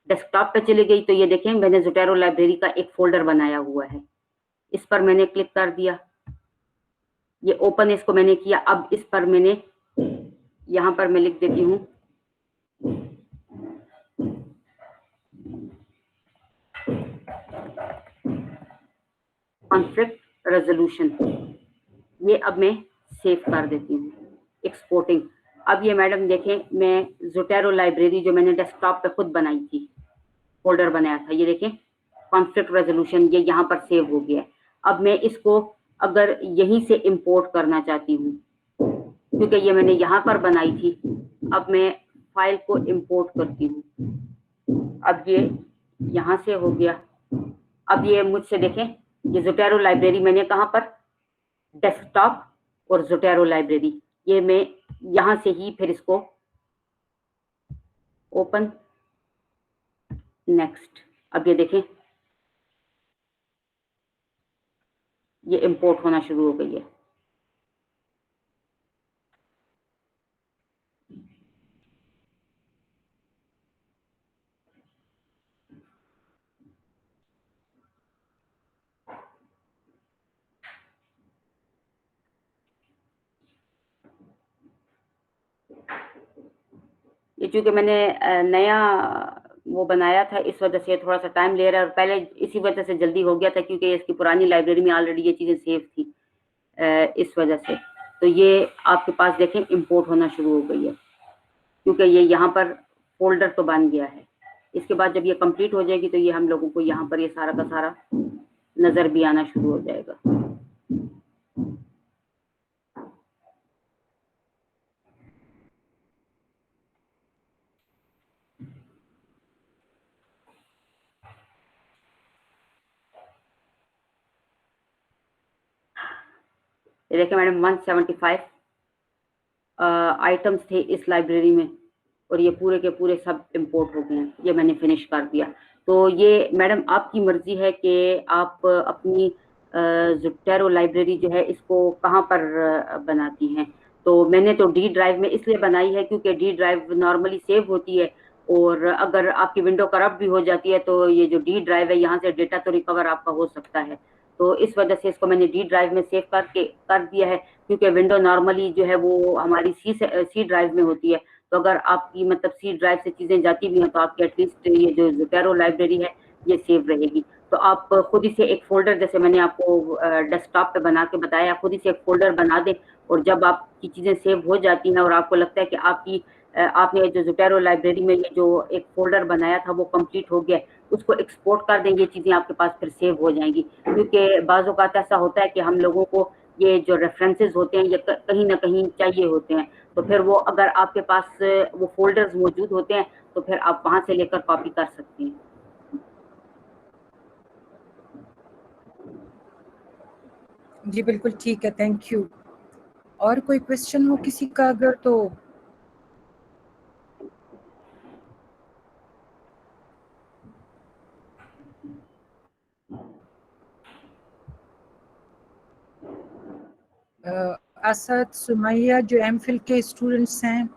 [SPEAKER 2] डेस्कटॉप पे चली गई तो ये देखें मैंने ज़ोटैरो लाइब्रेरी का एक फोल्डर बनाया हुआ है। इस पर मैंने क्लिक कर दिया, ये ओपन इसको मैंने किया। अब इस पर मैंने यहाँ पर मैं लिख देती हूँ कॉन्फ्लिक्ट रेजोल्यूशन। ये अब मैं सेव कर देती हूँ, एक्सपोर्टिंग। अब ये मैडम देखें मैं ज़ोटैरो लाइब्रेरी जो मैंने डेस्कटॉप पे खुद बनाई थी, फोल्डर बनाया था, ये देखें कॉन्फ्लिक्ट रेजोल्यूशन ये यहाँ पर सेव हो गया है। अब मैं इसको अगर यहीं से इंपोर्ट करना चाहती हूँ क्योंकि ये मैंने यहाँ पर बनाई थी, अब मैं फाइल को इंपोर्ट करती हूँ। अब ये यहाँ से हो गया। अब ये मुझसे देखें ये ज़ोटैरो लाइब्रेरी मैंने कहाँ पर, डेस्कटॉप और ज़ोटैरो लाइब्रेरी, ये मैं यहाँ से ही फिर इसको ओपन, नेक्स्ट। अब ये देखें ये इंपोर्ट होना शुरू हो गई है। ये चूंकि मैंने नया वो बनाया था इस वजह से थोड़ा सा टाइम ले रहा है और पहले इसी वजह से जल्दी हो गया था क्योंकि इसकी पुरानी लाइब्रेरी में ऑलरेडी ये चीज़ें सेव थी इस वजह से। तो ये आपके पास देखें इंपोर्ट होना शुरू हो गई है क्योंकि ये यहाँ पर फोल्डर तो बन गया है। इसके बाद जब ये कंप्लीट हो जाएगी तो ये हम लोगों को यहाँ पर ये सारा का सारा नज़र भी आना शुरू हो जाएगा। ये देखिए मैडम 175 आइटम्स थे इस लाइब्रेरी में और ये पूरे के पूरे सब इंपोर्ट हो गए हैं। ये मैंने फिनिश कर दिया। तो ये मैडम आपकी मर्जी है कि आप अपनी ज़ोटैरो लाइब्रेरी जो है इसको कहाँ पर बनाती हैं। तो मैंने तो डी ड्राइव में इसलिए बनाई है क्योंकि डी ड्राइव नॉर्मली सेव होती है और अगर आपकी विंडो करप्ट भी हो जाती है तो ये जो डी ड्राइव है यहाँ से डेटा तो रिकवर आपका हो सकता है। तो इस वजह से इसको मैंने डी ड्राइव में सेव करके कर दिया है क्योंकि विंडो नॉर्मली जो है वो हमारी सी ड्राइव में होती है। तो अगर आपकी मतलब सी ड्राइव से चीज़ें जाती भी हैं तो आपकी एटलीस्ट ये जो ज़ोटैरो लाइब्रेरी है ये सेव रहेगी। तो आप खुद ही से एक फोल्डर, जैसे मैंने आपको डेस्कटॉप पे बना के बताया, खुद ही से एक फोल्डर बना दें, और जब आपकी चीजें सेव हो जाती हैं और आपको लगता है कि आपने जो ज़ोटैरो लाइब्रेरी में ये जो एक फोल्डर बनाया था वो कंप्लीट हो गया, उसको एक्सपोर्ट कर दें, ये चीजें आपके पास फिर सेव हो जाएंगी। क्योंकि बाज़ औक़ात ऐसा होता है कि हम लोगों को ये जो रेफरेंसेस होते हैं ये कहीं ना कहीं चाहिए होते हैं, तो फिर वो अगर आपके पास वो फोल्डर्स मौजूद होते हैं तो फिर आप वहां से लेकर कॉपी कर सकती हैं।
[SPEAKER 1] जी बिल्कुल ठीक है, थैंक यू। और कोई क्वेश्चन हो किसी का अगर तो? असद, सुमैया जो एमफिल के स्टूडेंट्स हैं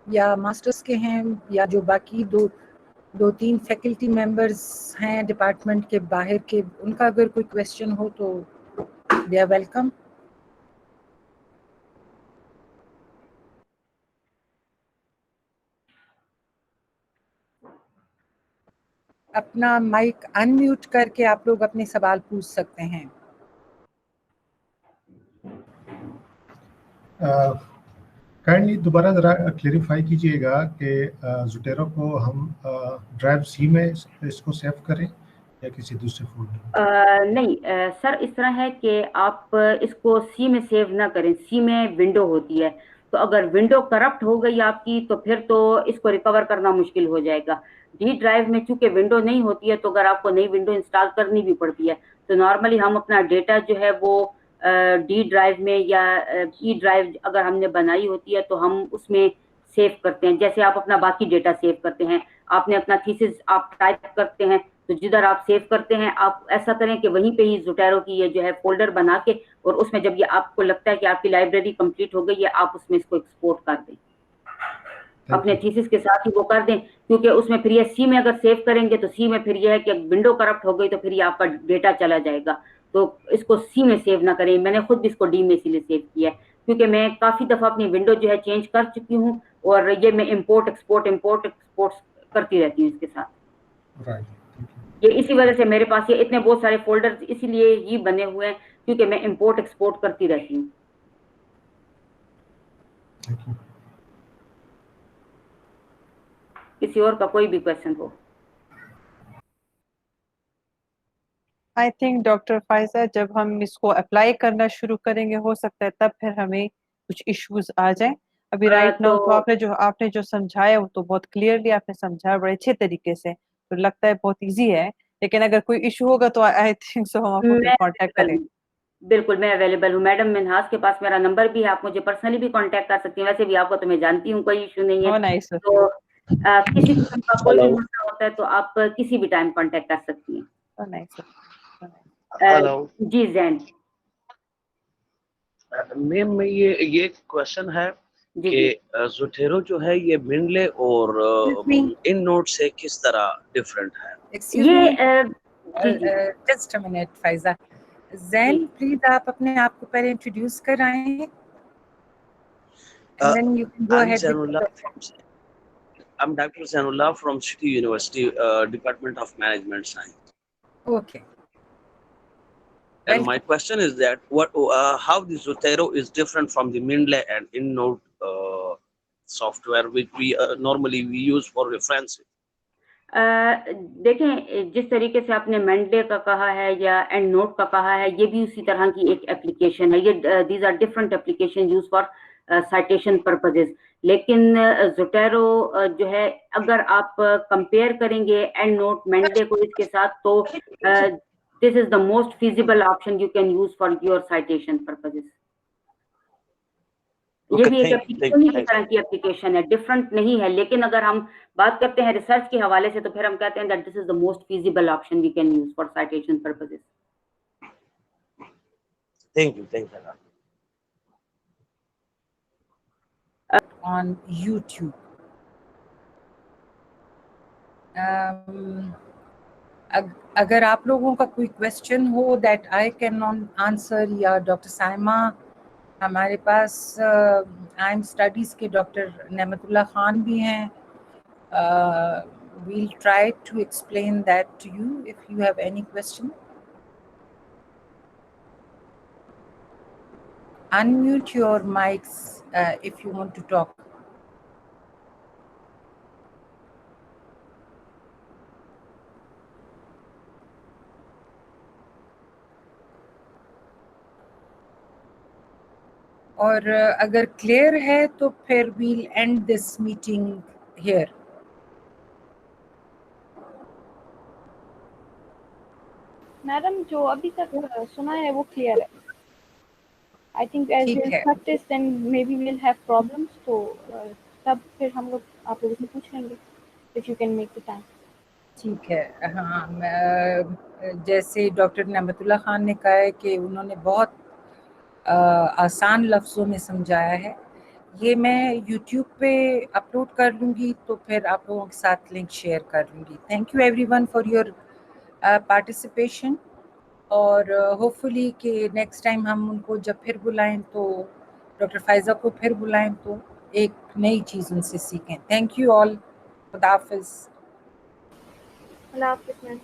[SPEAKER 1] या मास्टर्स के हैं, या जो बाकी दो तीन फैकल्टी मेंबर्स हैं डिपार्टमेंट के बाहर के, उनका अगर कोई क्वेश्चन हो तो दे आर वेलकम। अपना माइक अनम्यूट करके आप लोग अपने सवाल पूछ सकते हैं।
[SPEAKER 4] काइंडली दोबारा जरा क्लेरिफाई कीजिएगा कि ज़ोटैरो को हम ड्राइव सी में इसको सेव करें या किसी दूसरे फोल्डर?
[SPEAKER 2] नहीं सर, इस तरह है कि आप इसको सी में सेव ना करें। सी में विंडो होती है, तो अगर विंडो करप्ट हो गई आपकी तो फिर तो इसको रिकवर करना मुश्किल हो जाएगा। डी ड्राइव में चूंकि विंडो नहीं होती है, तो अगर आपको नई विंडो इंस्टॉल करनी भी पड़ती है, तो नॉर्मली हम अपना डेटा जो है वो डी ड्राइव में या ई ड्राइव अगर हमने बनाई होती है तो हम उसमें सेव करते हैं। जैसे आप अपना बाकी डेटा सेव करते हैं, आपने अपना थीसिस आप टाइप करते हैं, तो जिधर आप सेव करते हैं आप ऐसा करें कि वहीं पे ही ज़ोटैरो की ये जो है फोल्डर बना के, और उसमें जब ये आपको लगता है कि आपकी लाइब्रेरी कंप्लीट हो गई है, आप उसमें इसको एक्सपोर्ट कर दें, अपने थीसिस के साथ ही वो कर दें। क्योंकि उसमें फिर ये सी में अगर सेव करेंगे तो सी में फिर ये है कि विंडो करप्ट हो गई तो फिर ये आपका डेटा चला जाएगा। तो इसको सी में सेव ना करें। मैंने खुद इसको डी में इसीलिए सेव किया है क्योंकि मैं काफी दफा अपनी विंडो जो है चेंज कर चुकी हूँ, और ये मैं इम्पोर्ट एक्सपोर्ट करती रहती हूँ इसके साथ। ये इसी वजह से मेरे पास ये इतने बहुत सारे फोल्डर्स इसीलिए ही बने हुए हैं, क्योंकि मैं इंपोर्ट एक्सपोर्ट करती रहती हूँ। किसी और का कोई भी क्वेश्चन हो?
[SPEAKER 3] आई थिंक डॉक्टर फायजा, जब हम इसको अप्लाई करना शुरू करेंगे हो सकता है तब फिर हमें कुछ इश्यूज आ जाए। अभी राइट नाउ तो आपने जो समझाया वो तो बहुत क्लियरली आपने समझाया, बड़े अच्छे तरीके से, तो लगता है बहुत इजी है। लेकिन अगर कोई इशू होगा तो आई थिंक सो हम आपको फिर कांटेक्ट करें।
[SPEAKER 2] बिल्कुल, मैं अवेलेबल हूँ। मैडम मिन्हाज के पास मेरा नंबर भी है, आप मुझे पर्सनली भी कांटेक्ट कर सकती हैं। वैसे भी आपको तो मैं जानती हूँ, कोई इशू नहीं है। तो किसी किस्म का कोई भी मसला होता है तो आप किसी भी टाइम कांटेक्ट कर सकती हैं।
[SPEAKER 5] हेलो
[SPEAKER 2] जी जैन
[SPEAKER 5] मैम, ये क्वेश्चन है कि ज़ोटैरो जो है ये मिंडले और इन नोट से किस तरह डिफरेंट है?
[SPEAKER 2] ये
[SPEAKER 1] just a minute Pfizer, Jain please आप अपने आप को पहले इंट्रोड्यूस कराएं, and then you can go ahead with the question.
[SPEAKER 5] I'm Dr. Zainullah from City University, Department of Management Science.
[SPEAKER 1] Okay.
[SPEAKER 5] And my question is that how the Zotero is different from the Mendeley and InNote software which we normally use for referencing?
[SPEAKER 2] देखें, जिस तरीके से आपने Mendel का कहा है या and note का कहा है, ये भी उसी तरह की एक एप्लीकेशन है। ये these are different application use for citation purposes. लेकिन ज़ोटैरो जो है, अगर आप कंपेयर करेंगे एंड नोट मेंडले को इसके साथ, तो this is the most feasible option you can use for your citation purposes. ये भी एक एप्लीकेशन की तरह की एप्लीकेशन है, डिफरेंट नहीं है। लेकिन अगर हम बात करते हैं रिसर्च के हवाले से, तो फिर हम कहते हैं that this is the most feasible option we can use for citation purposes.
[SPEAKER 5] Thank you.
[SPEAKER 1] On YouTube. अगर आप लोगों का कोई क्वेश्चन हो that I can not answer, या डॉक्टर साइमा, हमारे पास आई एम स्टडीज़ के डॉक्टर नेमतुल्लाह खान भी हैं, we'll try to explain that to you if you have any question. Unmute your mics if you want to talk. और अगर clear है तो फिर we'll end this meeting here.
[SPEAKER 6] Madam जो अभी तक सुना है वो क्लियर है. आई थिंक एज
[SPEAKER 1] ठीक
[SPEAKER 6] वी
[SPEAKER 1] है.
[SPEAKER 6] Practice then maybe will have problems, तो तब फिर हम लोग आप लोगों से पूछ लेंगे if you can make the time.
[SPEAKER 1] ठीक है. हाँ, जैसे डॉक्टर नेमतुल्लाह खान ने कहा है कि उन्होंने बहुत आसान लफ्ज़ों में समझाया है. ये मैं YouTube पे अपलोड कर लूँगी तो फिर आप लोगों के साथ लिंक शेयर कर लूँगी. Thank you everyone for your participation. और होपफुली कि नेक्स्ट टाइम हम उनको जब फिर बुलाएं तो डॉक्टर फायज़ा को फिर बुलाएं तो एक नई चीज़ उनसे सीखें. Thank you all. खुदा हाफिज़.
[SPEAKER 6] अल्लाह हाफ़िज़ मैम.